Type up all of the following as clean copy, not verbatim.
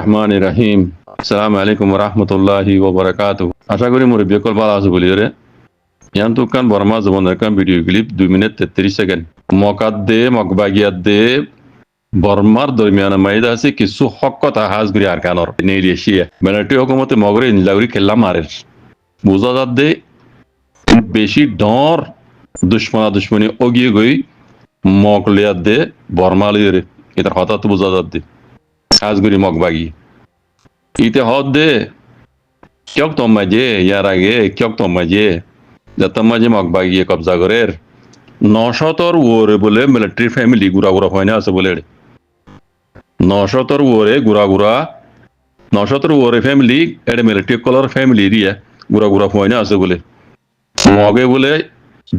রহমানির রহিম। আসসালামু আলাইকুম রহমতুল্লাহি ওয়া বারাকাতুহু। আশা করি মুরব্বী কল ভালো আছে বলি রে। ইয়ান তুকান বর্মা জবনের কান ভিডিও ক্লিপ 2 মিনিট 33 সেকেন্ড। মকাদ্দে মকবাগিয়াদ্দে বর্মার দরমিয়ানা মাইদা আছে কিছু হক কথা হাজগুরি আর কানর নেই এশিয়া মিলিটারি হুকুমতে মগরে ইনলাগুরি খেলা মারের বুঝা যাদ্দে বেশি ডর দুশ্মনী অগিয়ে গই মকলিয়াদ্দে বর্মালিয়ে রে এটার হঠাৎ বুঝা যাদ্দে হাজগুরি মকবাগি ইতে হদ দে ক্যক তোমাজে ইয়ার আগে ক্যক তোমাজে যতমাজে মকবাগিয়ে কবজা করের 900 ওরে বলে মিলিটারি ফ্যামিলি গুড়া গুড়া হয় না আছে বলে 900 ওরে গুড়া গুড়া 900 ওরে ফ্যামিলি এডে মিলিটারি কলর ফ্যামিলি দিয়ে গুড়া গুড়া হয় না আছে বলে মগে বলে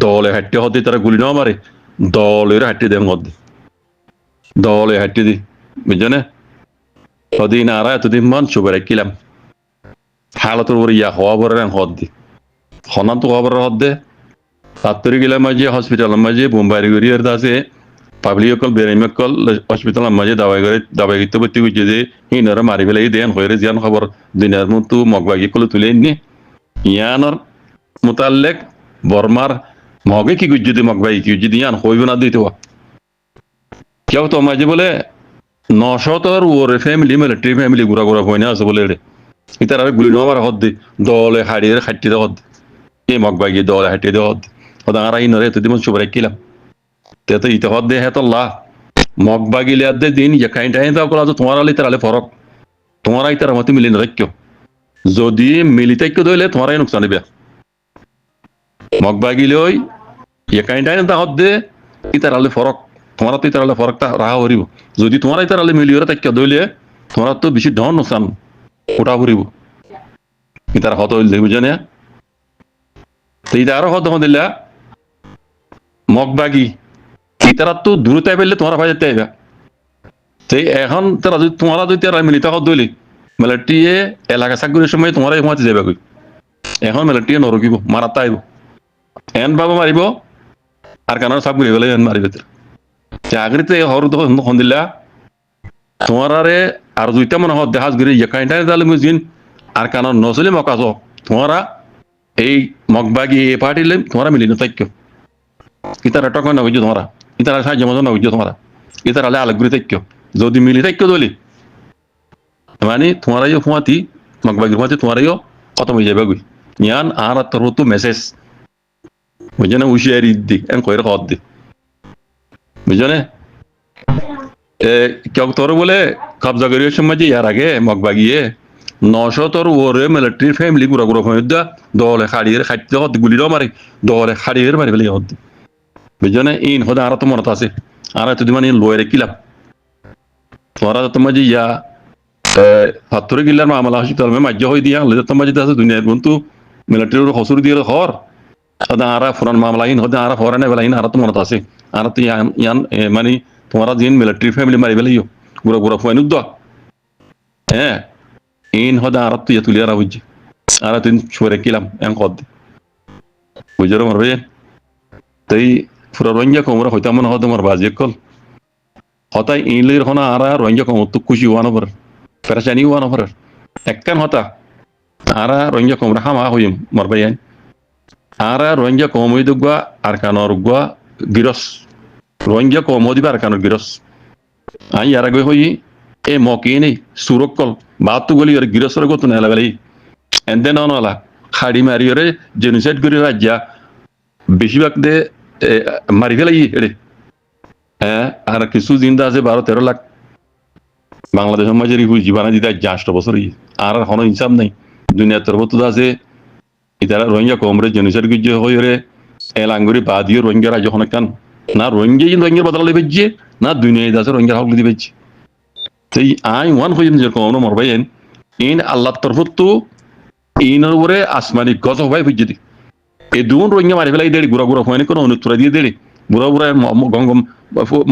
দলে হাঁটতে হতে তারা গুলি না মারে দলের হাঁটতে দেন হদ্দে দলে হাঁটতে দি বুঝছো না হদিন আর এতদিন মান সুবের কিলাম হালতর ওর ইয়া হওয়া বড় হদ্দি হনান তো হওয়া বড় হদ্দে সাত্তরি গেলাম মাঝে হসপিটাল মাঝে বোম্বাই গড়িয়ার দাসে পাবলিক কল বেরেমে কল হসপিটাল মাঝে দাবাই গিতে ভর্তি করছে যে হিনরা মারি ফেলে দেন হয়ে জিয়ান খবর দিনের মতো মগবাগি কলে তুলে নি ইয়ানর মোতাল্লেক বর্মার মগে কি গুজ যদি মগবাগি কি যদি ইয়ান হইব না দিতে কেউ তো মাঝে বলে 900 ওরে ফ্যামিলি মিলিটারি ফ্যামিলি গুড়া গুড়া হয় না আছে বলে ইতার আর গুলি নেওয়ার হদ্দি দলে হাড়িয়ে খাটতে দেওয়া হদ্দি এই মগবাগি দলে হাঁটিয়ে দেওয়া হদ্দি হদা আর ইনরে এতদিন সুবাই কিলাম তো ইতে হদ্দে হেতল্লাহ মগবাগিলে আদে দিন ইয়া টাইম দাও কলা তো তোমার আলি তারালে ফরক তোমার ইতার মতে মিলি নরক্য যদি মিলিতাক্য দইলে তোমার নুকসান দিবে মগবাগিলে ওই ইয়া টাইম দা হদ্দে ইতার আলে ফরক তোমার তো ইতার আলে ফরকটা রাহা হরিব যদি তোমার ইতার আলে মিলিয়রে তাক্য দইলে তোমার তো বেশি ধন নুকসান ওটা হরিব ইতার হত হইল দেখব জানে তো ইতা আরো হত দিলা মগবাগি ইতারা তো দূরতায় পেলে তোমার ভাই যেতে আইবা সেই এখন তারা যদি তোমারা যদি তারা মিলিতা হত দইলি মিলিটারিয়ে এলাকা চাকরির সময় তোমার ঘুমাতে যাবে কই এখন মিলিটারিয়ে নরকিব মারাতা আইব এন বাবা মারিব আর কানার সব ঘুরে গেলে এন মারিবে চাকরিতে হর হন্দিল্লা তোমার আরে আর দুইটা মনে হয় দেহাজ ঘুরে ইয়েকাইনটা দালে মুজিন আর কানার নসলে মকাজ তোমারা এই মগবাগি এ পার্টিলে তোমারা মিলিন তাইক্য ইতারা টক না বুঝছো তোমরা ইতারা সাহায্য মতো না বুঝছো তোমরা ইতারা আলে আলোকগুলি তাইক্য যদি মিলি তাইক্য দলি মানে তোমারাইও ফুয়াতি মগবাগির ফুয়াতি তোমারাইও কত হয়ে যাবে গুই ইয়ান আর তোর তো মেসেজ বুঝছো না উশিয়ারি দি এন কইরা কত দি বুঝছো না কেউ তোর বলে কবজা করির সময় যে ইয়ার আগে মগবাগিয়ে 900 ওরে মিলিটারি ফ্যামিলি গুড়া গুড়া হয়ে দলে খাড়িয়ে খাইতে হত গুলি মারে দলে খাড়িয়ে মারি ফেলে হত বুঝছো না ইন হদা আর তো মনত আছে আর এতদিন মানে লয়ের কিলাম তোরা তোমার যে ইয়া হাতুরে গিলার মামলা হসপিটাল মে মাজ্য হয়ে দিয়া হলে তোমার যেটা আছে দুনিয়ার বন্ধু মিলিটারির হসুর দিয়ে হর হদা আর ফরান মামলা ইন হদা আর ফরানে বেলা ইন আর তো মনত আছে আর তো ইয়ান মানে তোমারা দিন মিলিটারি ফ্যামিলি মারি ফেলে গুড়া গুড়া ফুয়াই নুদ্দ হ্যাঁ ইন হদা আর তো ইয়া তুলিয়া বুঝছি আর তুই সরে কিলাম এন কদ বুঝলো মারবে তাই পুরা রঞ্জা কমরা হইতা মনে হয় তোমার বাজে কল হতাই ইনলির হনা আর রঞ্জা কম তো খুশি হওয়ানো পারে পেরেশানি হওয়ানো পারে একখান হতা আর রঞ্জা কমরা হামা হইম মারবাই আইন আর রঞ্জা কম হই দুগুয়া আর কানর গুয়া গিরস রঞ্জা কম দিবা আর কানর গিরস আই আর আগে হই এ মকি নেই সুরক কল বাতু গলি আর গিরসর গত না লাগালি এন্দেন অনলা খাড়ি মারিয়রে জেনোসাইড করি রাজ্যা বেশিরভাগ দে মারি ফেলাই রে হ্যাঁ আর কিছু জিন্দা আছে 12-13 লাখ বাংলাদেশের মাঝে রিফিউজি বানা দিতে 8 বছর আর কোনো হিসাব নাই দুনিয়ার তরফ আছে ইতারা রোহিঙ্গা কমরে জেনোসাইড গিয়ে হয়ে রে এলাঙ্গুরি বাদিও রোহিঙ্গা রাজ্য অনেক কান না রোহিঙ্গা রোহিঙ্গার বদলা বেজছে না দুনিয়ায় আছে রোহিঙ্গা হক দিতে বেজছে সেই আই ওয়ান হয়ে যে কম মরবাই ইন আল্লাহ তরফ তো ইনের উপরে আসমানি গজ হবাই বুঝছে দি এই দুন রোহিঙ্গা মারি ফেলাই দেড়ি গুড়া গুড়া হয়নি কোনো অনুত্তরা দিয়ে দেড়ি বুড়া বুড়া গঙ্গম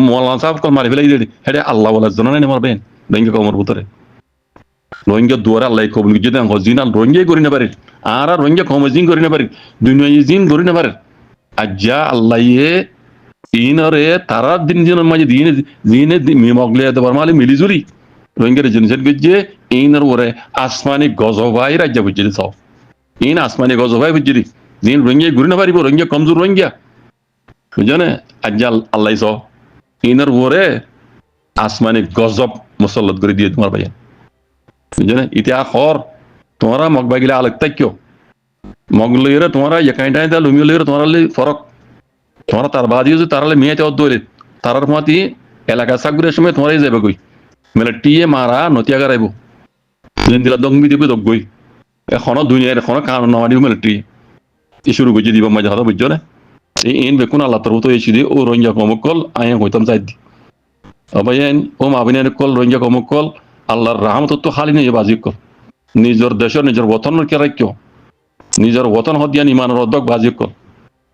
মৌলানা সাহেব মারি ফেলাই দেড়ি হেডে আল্লাহ বলার জন্য নেই মারবেন রোহিঙ্গা কমর ভিতরে রোহিঙ্গা দুয়ারে আল্লাহ কবুল যদি জিন আল রোহিঙ্গাই করি না পারে আর রোহিঙ্গা কম জিন করি না পারে দুনিয়া জিন করি না পারে আর যা আল্লাহ ইনরে তারা দিন দিনের মাঝে দিনে দিনে মগলে দেবার মালে মিলিজুলি রোহিঙ্গার জেনোসাইড গজ্জে ইনের ওরে আসমানি গজবাই রাজ্য বুঝিলি সব ইন আসমানি গজবাই বুঝিলি দিন রোহিঙ্গা ঘুরি না পারিব রোহিঙ্গা কমজোর রোহিঙ্গা বুঝছো না আজ আল্লাহ স ইনের ওরে আসমানি গজব মুসল্লত করে দিয়ে তোমার ভাইয়া বুঝছো না ইতিহাস হর তোমরা মগবাগিলে আলেক তাক্য মগ লইরে তোমরা একাইটা লুমি লইরে তোমরা ফরক তোমরা তার বাদিও যে তারালে মেয়েতে অদ্দরে তারার মাতি এলাকা সাগুরের সময় তোমরাই যাবে কই মেলে টিয়ে মারা নতিয়া গারাইব যেন দিলা দঙ্গি দিব দগ্গই এখনো দুনিয়ার এখনো কানুন নামা দিব মেলে টিয়ে শুরু করছে দিব মাঝে হতা বুঝছো না এই এন বেকুন আল্লাহ তরফ তো এসে দিয়ে ও রোহিঙ্গা কমকল আয়া কইতাম চাই দি অবাইন ও মাবিনের কল রোহিঙ্গা কমকল আল্লাহর রাহমত তো খালি নেই বাজি কল নিজের দেশের নিজের বতনের কে রাখ্য নিজের বতন হদিয়ান ইমানের অধ্যক বাজি কল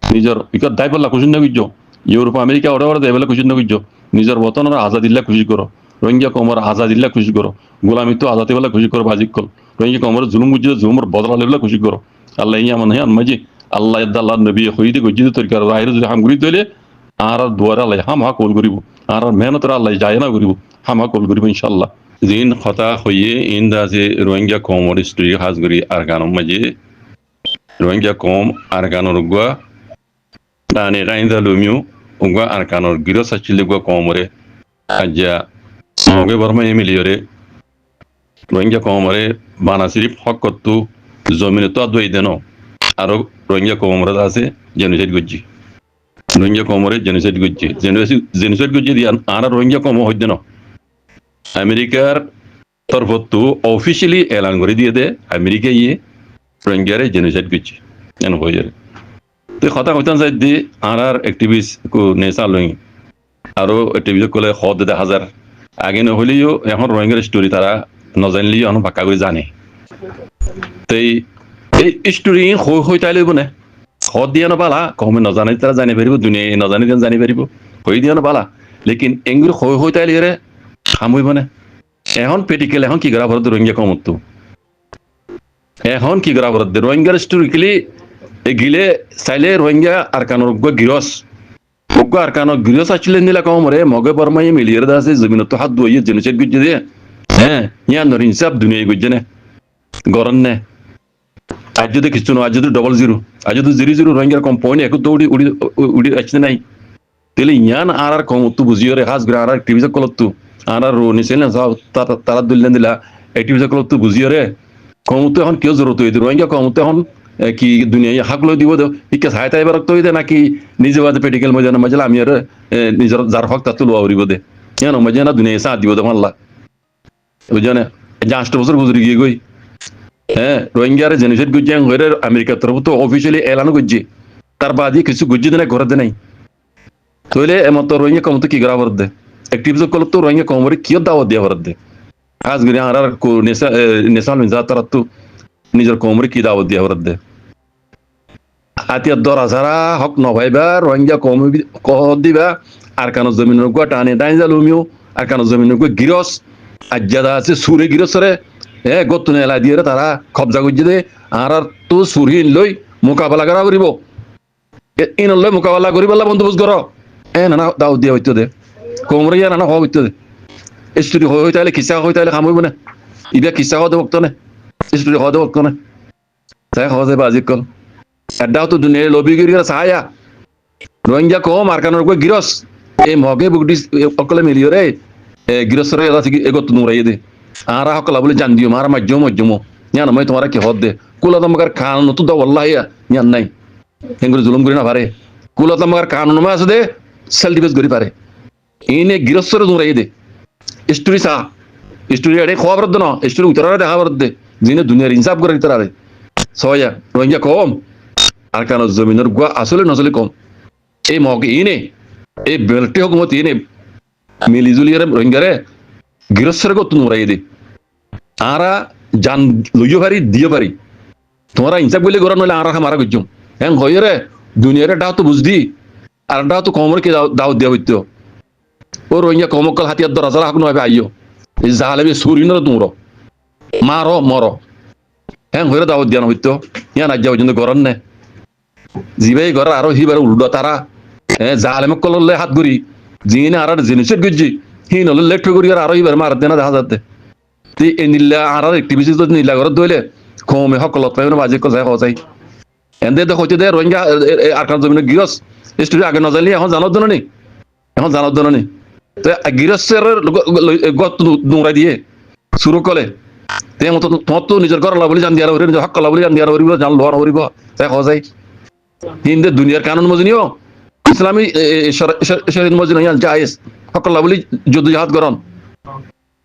নিজের ইকত দায় বললা খুশি না বুঝছো ইউরোপ আমেরিকা ওরা ওরা দেয় বলে খুশি না বুঝছো নিজের বতনের আজাদিল্লা খুশি করো রোহিঙ্গা কমর আজাদিল্লা খুশি করো গোলামি তো আজাদি বলে খুশি করো বাজি কল রোহিঙ্গা কমর জুলুম বুঝছো জুলুমর বদলা লেবলা খুশি করো আল্লাহ ইয়া মানে আনমাজি আল্লাহ আল্লাহ নবী হইতে গজ্জিত তরিকার রাহির যদি হাম ঘুরি তৈলে আর দুয়ার আল্লাহ হাম হা কল করিব আর মেহনত আল্লাহ যায় না করিব হাম হা কল করিব ইনশাআল্লাহ দিন কথা হইয়ে ইন্দা যে রোহিঙ্গা কমর স্টোরি হাজ করি আর গান মাঝে রোহিঙ্গা কম আর গানোর গুয়া ডানে রাইন্দা লুমিও উগা আর গানোর গিরস আছিল গুয়া কমরে আজ্জা মগে বর্মা এমিলিয়রে রোহিঙ্গা কমরে বানা শরীফ হক করতু জমিনে তো আদুই দেন আরো রোহিঙ্গা কমরে আছে জেনোসাইড গজ্জি রোহিঙ্গা কমরে জেনোসাইড গজ্জি জেনোসাইড গজ্জি দিয়ে আর রোহিঙ্গা কম হইতে না আমেরিকার তরফত অফিসিয়ালি এলান করে দিয়ে দে আমেরিকা ইয়ে রোহিঙ্গারে জেনোসাইড গজ্জি এন হয়ে তো কথা কইতাম চাই দি আর অ্যাক্টিভিস্ট কো নেশা লই আরো অ্যাক্টিভিস্ট কলে হদ দে হাজার আগে নহলেও এখন রোহিঙ্গার স্টোরি তারা নজানলিও এখন বাক্কা করে জানে তাই এই স্টোরি হই তাই লইব না হদ দিয়া নপালা কমে নজানি তারা জানি পারিব দুনিয়া নজানি জানি পারিব হই দিয়া নপালা লেকিন এঙ্গুর হই তাই লিয়ে খামইব না এখন পেটিকেল এখন কি করা ভারত রোহিঙ্গা কমত এখন কি করা ভারত রোহিঙ্গার স্টোরি গিলি গিলে চাইলে রোহিঙ্গা আর কানোর গিরস আর কানো গিরস আসছিলেন দিলা কমরে মগে বর্মাই মিলিয়ে আছে জমিন তো হাত দুয়ে জেনোসাইড গুজে দিয়ে হ্যাঁ ইয়া নর ইনসাফ দুনিয়া গুজে না গরন নে আজ যদি কিছু না আজ যদি ডবল জিরো আজ যদি জিরো জিরো রোহিঙ্গার কম পয়েন্ট একটু উড়ি উড়ি উড়ি আসছে নাই তাহলে ইয়ান আর কম তো বুঝিও রে হাজ গ্রা আর টিভিতে কলতো আর রো নিছেন তারা দুললেন দিলা টিভিতে কলতো বুঝিও রে কম তো এখন কেউ জরুরত হইতে রোহিঙ্গা কম তো এখন কি দুনিয়া হাকলো দিব দো ইকে সাহায্য এবার রক্ত হইতে নাকি নিজে বাদে পেটিকেল মজা না মজা আমি আর নিজের যার হক তা তুলবা উড়িব দে কেন মজা না দুনিয়া সাথ দিব দে মাল্লা বুঝছো না যে 8 বছর গুজরি গিয়ে গই হ্যাঁ রোহিঙ্গারে জেনোসাইড গুজে হইরে আমেরিকার তরফ তো অফিসিয়ালি এলান গুজে তার বাদে কিছু গুজে দেনা ঘরে দে নাই তইলে এমত রোহিঙ্গা কম তো কি করা ভরত দে অ্যাক্টিভিস্ট কল তো রোহিঙ্গা কমরে কি দাওয়াত দিয়া ভরত দে আজ গরি আর কো নেশাল মিজা তারা তো নিজের কমরে কি দাওয়াত দিয়া ভরত দে আতিয়া দরা সারা হক নভাইবা রোহিঙ্গা কম কহ দিবা আর কানো জমিনের গুয়া টানে ডাইজা লুমিও আর কানো জমিনের গুয়া গিরস আজ্জাদা আছে সুরে গিরসরে গতুন এলা দিয়ে তারা কবজা করছে দে আর তো সুরহীন লই মোকাবেলা করা করিব ইন লই মোকাবেলা করি বলা বন্দোবস্ত কর নানা দাও দিয়া হইতো দে কমরে ইয়া নানা হইতো দে স্টোরি হই তাইলে কিসা হই তাইলে কাম হইব না ইবা কিসা হতে বক্ত না স্টোরি হতে বক্ত না তাই হতে বাজি কল এডাও তো দুনিয়ার লবি গিরি সাহায্য রোহিঙ্গা কম আর কানোর কই গিরস এই মগে বুকডি অকলে মিলিও রে গিরসরে এলা থেকে এগত নুরাই দে আর হকলা বলে জান দিও মারা মজ্জমো জান মই তোমারা কি হদ দে কুলা তোমার কান তো দা ওয়াল্লাহি জান নাই হেঙ্গুর জুলুম করি না পারে কুলা তোমার কানুন মা আছে দে সেল ডিফেন্স করি পারে ইনে গিরসরে নুরাই দে স্টোরি সা স্টোরি আরে খবর দে না স্টোরি উতরা দেখা বর দে জিনে দুনিয়ার ইনসাফ করে তারে সয়া রোহিঙ্গা কম আর কানো জমিনের গুয়া আসলে নসলে কম এই মগে ইনে এই বেলটি হুকুমত ইনে মিলিজুলিয়ারে রোহিঙ্গারে গিরস্বরে কত নুরাই দে আরা জান লইও পারি দিও পারি তোমরা ইনসাফ বলে গরম নইলে আর মারা গজ্জুম হ্যাঁ হইরে দুনিয়ারে ডাও তো বুঝদি আর ডাও তো কমর কে দাও দিয়া হইতো ও রোহিঙ্গা কমকল হাতিয়ার দর হাজার হাক নয় আইও এই জাহালে সুরিনর তোমরা মারো মরো হ্যাঁ হইরে দাও দিয়া হইতো ইয়া না যাও কিন্তু গরম নে জিবাই ঘর আরো হিবার উল্টো তারা জালেমে কললে হাত ঘুরি জিনে আর জেনোসাইড গজ্জি হিন হলে লেট করি আর আরো হিবার মার দেনা দেখা যাতে তে এনিলা আর অ্যাক্টিভিটি তো নিলা ঘরত দইলে কমে হকলত পাইবে বাজে কথা হজাই এন্দে তো হইতে দে রোহিঙ্গা আর কার জমিনে গিরস স্টোরি আগে নজালি এখন জানার জন্য নেই এখন জানার জন্য নেই তো গিরসের গত নোংরা দিয়ে শুরু করে তে মতো তোমার তো নিজের ঘর বলে জান দিয়ার হরিব নিজের হক বলে জান দিয়ার হরিব জান লোহার হরিব তাই হজাই হিন্দে দুনিয়ার কানুন মজিনিও ইসলামী শরীর মজিন জায়েজ হক বলে যুদ্ধ জাহাদ করন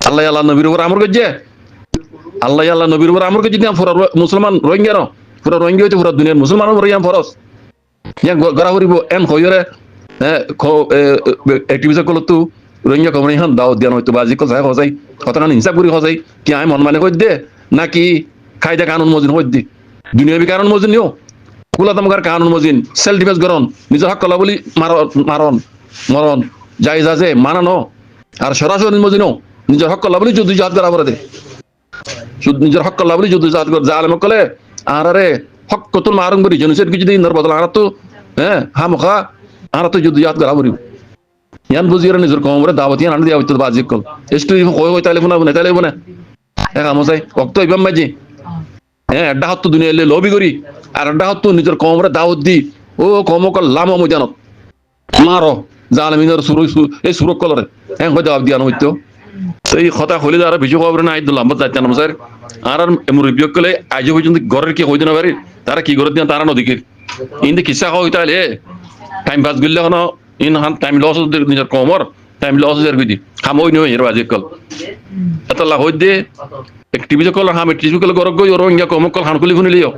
আল্লাহ আল্লাহ নবীর উপর আমর করছে আল্লাহ আল্লাহ নবীর উপর আমর করছে পুরা মুসলমান রোহিঙ্গার পুরা রোহিঙ্গা হইতে পুরা দুনিয়ার মুসলমান উপর ইয়াম ফরস ইয়া গড়া হরিব এন হইরে অ্যাক্টিভিটি করলো তো রোহিঙ্গা কমরে হান দাও দিয়ান হয়তো বাজি কল যায় হজাই কথা না হিংসা করি হজাই কি আই মন মানে কই দে নাকি কায়দা কানুন মজিন হই দি দুনিয়াবি কানুন মজিন নিও কুলা তামগার কানুন মজিন সেলফ ডিফেন্স করন নিজের হক কলা বলি মারন মরন জায়েজ আছে মানানো আর সরাসরি মজিনও নিজের হক কলা বলি যুদ্ধ জাহাদ করা পরে দে নিজের হক কলা বলি যুদ্ধ জাহাদ কর জালেম কলে আর আরে হক কতুল মারুম করি জনসের কিছু দিন বদল আর তো হ্যাঁ হামখা আর তো যুদ্ধ জাহাদ করা পড়িব ইয়ান বুঝিয়ে নিজের কমরে দাওয়াত ইয়ান আনি দিয়া হইতো বাজি কল স্টোরি কই কই তাইলে ফোনা তাইলে বনে একা মজাই অক্ত ইবাম মাজি হ্যাঁ আড্ডা হত দুনিয়া লে লবি করি আর আড্ডা হত নিজের কমরে দাওয়াত দি ও কমকল লাম ময়দানত মারো জালেমিনের সুর এই সুরক কলরে হ্যাঁ কই দাওয়াত দিয়ান হইতো এই কথা হলে আর বিজু খবর না আইদুল আহমদ যাইতাম স্যার আর মুরব্বী কলে আজ পর্যন্ত ঘরের কি হইতে না পারি তারা কি করে দিন তারা নদীকে ইন্দে কিসা হয় তাইলে টাইম পাস গিলে কোনো ইন হান টাইম লস নিজের কমর টাইম লস এর বিধি খামই নয় এর বাজে কল এত লাভ হই দে অ্যাক্টিভিটি কল হাম অ্যাক্টিভিটি কল গরক গই ওর ইঙ্গা কম কল হান খুলি শুনিলিও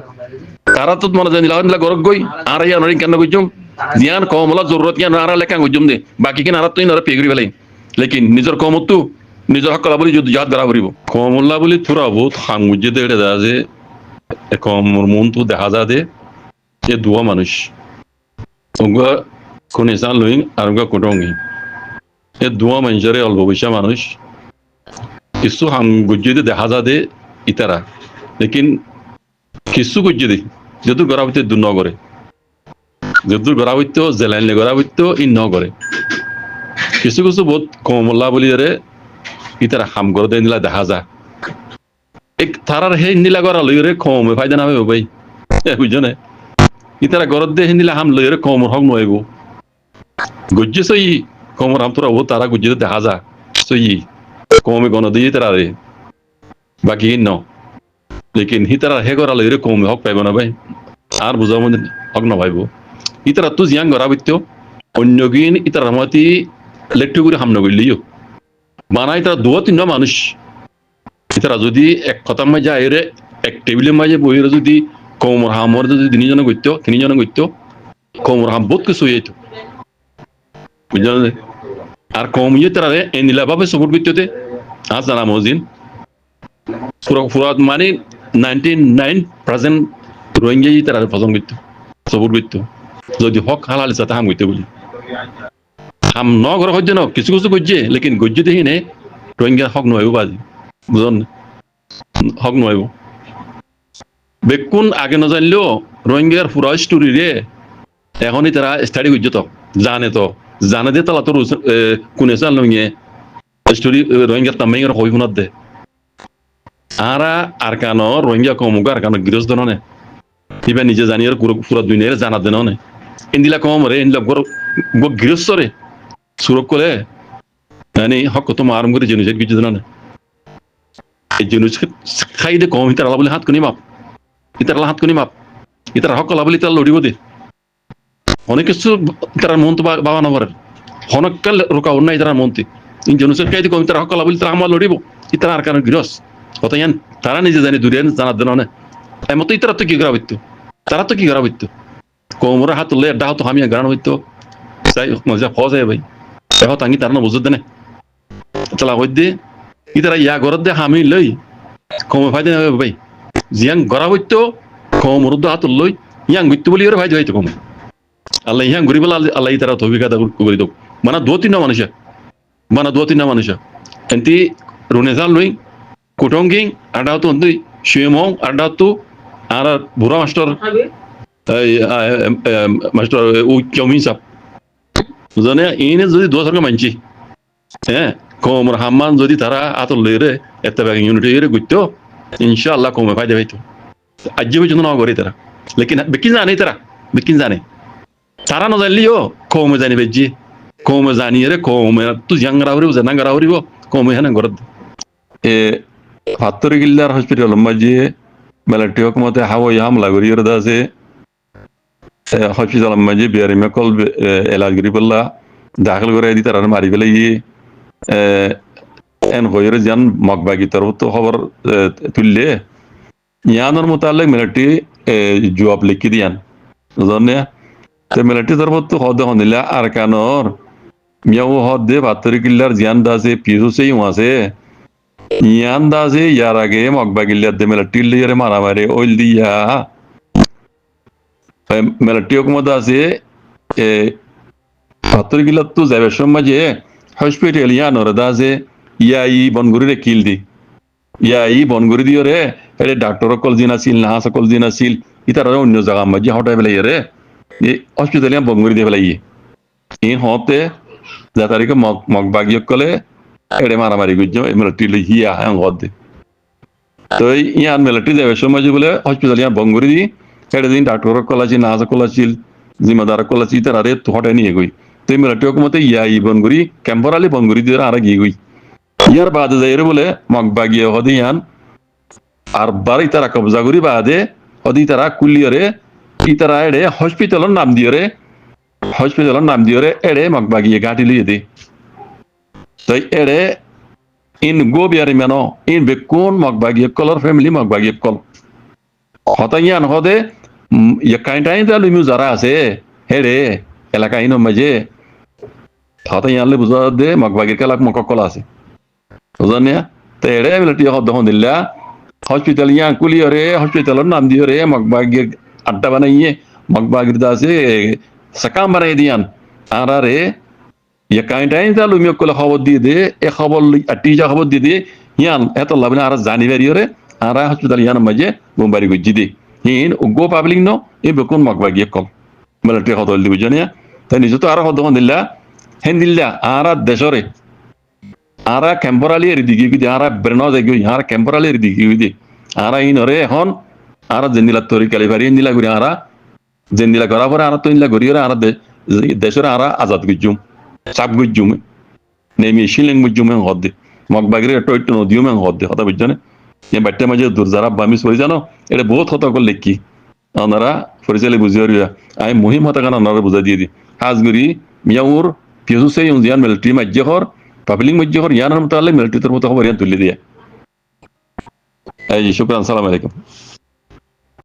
তারা তো মনে জানি লাগ গরক গই আর ইয়া নরি কেন কইজুম জিয়ান কমলা জরুরত ইয়ান আর লেখা কইজুম দে বাকি কিন আর তো ইন আর পেগরি বেলাই লেকিন নিজের কমত তো নিজের হক বলি যদি জাত করা করিব কমল্লা বলি তোরা বহুত হাঙ্গুজে দেড়ে যা যে কমর মন তো দেখা যা দে যে দুয়া মানুষ ওগা কোন ইসান লইং আর ওগা কোটঙ্গি এ দুয়া মানুষের অল্প পয়সা মানুষ কিছু হাঙ্গুজে দেখা যা দে ইতারা লেকিন কিছু গুজে দে যেহেতু গড়া হইতে দু নগরে যেহেতু গড়া হইতো জেলাইলে গড়া হইতো ই নগরে কিছু কিছু বহুত কমল্লা বলি ইতারা হাম করে দেয় নিলা দেখা যা এক তারার হে নীলা করা লইরে কম ফায়দা না হবে ভাই বুঝছো না ইতারা গরত দিয়ে নিলা হাম লইরে কমর হক নইব গুজ্জে সই কমর হাম তোরা ও তারা গুজ্জে দেখা যা সই কমে গণ দিয়ে তারা রে বাকি ন লেকিন হিতারা হে করা লইরে কমে হক পাইব না ভাই আর বুঝাব হক না পাইব ইতারা তো জিয়াং গড়া বইত অন্য গিন ইতারা মতি লেট্টু করে হাম নগইলিও বানাই তারা দু তিনটা মানুষ তারা যদি এক কথার মাঝে আইরে এক টেবিলের মাঝে বইরে যদি কমর হামর যদি তিনজনে গইত কমর হাম বহুত কিছু হইত বুঝলেন আর কম ইয়ে তারা এনিলা ভাবে সপোর্ট করতে আজ জানা মজিন পুরা মানে 99% রোহিঙ্গা তারা পছন্দ করতো সপোর্ট করতো যদি হক হালাল সাথে হাম করতে বলি হাম ন ঘর হইতে ন কিছু কিছু গজ্জে লেকিন গজ্জে দেখি নে রোহিঙ্গা হক নয় বাজি বুঝন হক নয় বেকুন আগে ন জানলেও রোহিঙ্গার পুরা স্টোরি রে এখনই তারা স্টাডি করছে তো জানে দে তালা তোর কোনে চাল নইয়ে স্টোরি রোহিঙ্গার তামাইয়ের হই শুনাত দে আর কানো রোহিঙ্গা কমুক আর কানো গৃহস্থ নে এবার নিজে জানি আর পুরা দুনিয়ার জানাত দে নে ইন্দিলা কম রে ইন্দিলা গৃহস্থ রে সুরক করে মানে হক তো আরম্ভ করে জিনিস কিছু জানা এই জিনিস খাই দে কম ইতার বলে হাত কোনি মাপ ইতার হাত কোনি মাপ ইতার হক বলে ইতার লড়িব দে অনেক কিছু তার মন তো বাবা না পারে হনকাল রোকা অন্য ইতার মন্ত্রী ইন জিনিসের খাই কম ইতার হক বলে তারা আমার লড়িব ইতার আর কারণ গৃহস্থ কথা ইয়ান তারা নিজে জানি দূরে জানার দেন না এমতো ইতারা তো কি করা হইতো তারা তো কি করা হইতো কোমরে হাত তুললে আড্ডা হতো হামিয়া গান হইতো চাই মজা ফজ হয় ভাই দেখো তাঙ্গি তারা না বুঝতে না চালা হই দে ইতারা ইয়া ঘরত দে হামি লই কমে ফাইদে হবে ভাই জিয়াং গড়া হইতো কোমর হাত লই ইয়াং গইতো বলি ওরে ফাইদে হইতো কম আল্লাহ ইয়াং ঘুরি বলা আল্লাহ ইতারা তৌফিক করে দাও মানে দু তিনটা মানুষ এন্তি রুনেজাল লই কুটঙ্গিং আড্ডা হতো দুই সুয়েমং আড্ডা হতো আর বুড়া মাস্টার মাস্টার ও চমিন সাপ জানে ইনে যদি দোয়া সরকার মানছি হ্যাঁ কমর হাম্মান যদি তারা আতর লইরে اتباقي يونيتي قلتو ان شاء الله كوم فايده بيتو اجيب جنو غوري ترى لكن بكين زاني ترى بكين زاني ترى نزليو كوم زاني بجي كوم زاني يره كوم تو جانغراوري وزنانغراوري بو كوم هنا غرد اي فاتوري كيلر هوسبيتال ماجي ملاتيوك مته هاو يام لاغوري يرداسه هوسبيتال ماجي بيري مكول علاج غريبلا داخل غوري دي ترى ماري بلاي en goyre jan magbagi tarbuto khabar tulle yanar mutalik military jawab likhi diyan zonne te military tarbuto khode honilla arkanor miyaw hodde batri killar jan dase pisu se wase yan dase yarage magbagi ladde military lere mara mare oil diya military hukumat ase batri killar tu jabe somaje hospital yanor dase ইয়াই বনগুরিরে কিল দি ইয়াই বনগুরি দিও রে এরে doctor call দিন আছিল না সকল দিন আছিল ইতার অন্য জায়গা মাঝে হটাই বেলাই রে এই হসপিটালিয়া বনগুরি দিয়ে বেলাই এই হতে যা তারিখে মগবাগি কলে এড়ে মারামারি গুজো মিলিটারি লি হিয়া হ্যাঁ হদে তো ইয়ান মিলিটারি যাবে সময় বলে হসপিটালিয়া বনগুরি দি এড়ে দিন ডাক্তার কল আছিল না সকল আছিল জিম্মেদার কল আছিল ইতার আরে হটাই নিয়ে গই তো মিলিটারি হুকুমতে ইয়াই বনগুরি ক্যাম্পরালি বনগুরি দিয়ে আর গিয়ে গই ইয়ার বাদে যাইরে বলে মগবাগিয়ে হদিয়ান আর বাড়ি তারা কবজা করি বাদে হদি তারা কুলিয়রে ইতারা এড়ে হসপিটালের নাম দিয়রে এড়ে মগবাগিয়ে গাঁটি লিয়ে দে তাই এড়ে ইন গো বিয়ারি মেনো ইন বেকুন মগবাগিয়ে কলর ফ্যামিলি মগবাগিয়ে কল হতাইয়ান হদে কাইনটাইন তাহলে মিউ যারা আছে হেড়ে এলাকা ইনো মাঝে হতাইয়ানলে বুঝা দে মগবাগির কালাক মককল আছে বুঝানিয়া তো এড়ে মিলিটারি হদ দিল্লা হসপিটাল ইয়া কুলিয়রে হসপিটালের নাম দিয়রে মগবাগির আড্ডা বানাইয়ে মগবাগির দাসে সাকাম বানাই দিয়ান আর রে ইয়া কাইনটাইন তাহলে মিউ কলে খবর দিয়ে দে এ খবর আটিজা খবর দিয়ে দে ইয়ান এত লাভনা আর জানি বাড়িয়রে আর হসপিটাল ইয়ান মাঝে বোমবারি গজি দে হিন গো পাবলিক নো এ বেকুন মগবাগিয়ে কল মিলিটারি হদ দিবি জানিয়া তাই নিজে তো আর হদ দিল্লা হেন দিল্লা আর দেশরে আরা ক্যাম্পরালি এর দিকে গিয়ে আরা ব্রেন যাই আর ক্যাম্পরালি এর দিকে গিয়ে আরা ইনরে এখন আরা জেন্দিলা তরি কালিভারি ইন্দিলা করি আরা জেন্দিলা করার পরে আরা তো ইন্দিলা করি আরা দেশের আরা আজাদ গুজুম চাপ গুজুম নেমি শিলিং গুজুম হদ মগবাগির টয়ট নদীও মেং হদ হতা বুঝছনে এ বাট্টে মাঝে দুর্জারা বামিস হয়ে জানো এটা বহুত হতা করলে কি ওনারা পরিচালে বুঝিয়ে আমি মুহিম হতা কারণ ওনারা বুঝা দিয়ে দি হাজগুড়ি মিয়াউর পিসুসে ইউজিয়ান মিলিটারি মাজ্য হর পাবলিক মধ্যে হর ইয়ানার মতো আলে মিলিটারির মতো খবর ইয়ান তুলে দিয়ে এই শুকরান সালাম আলাইকুম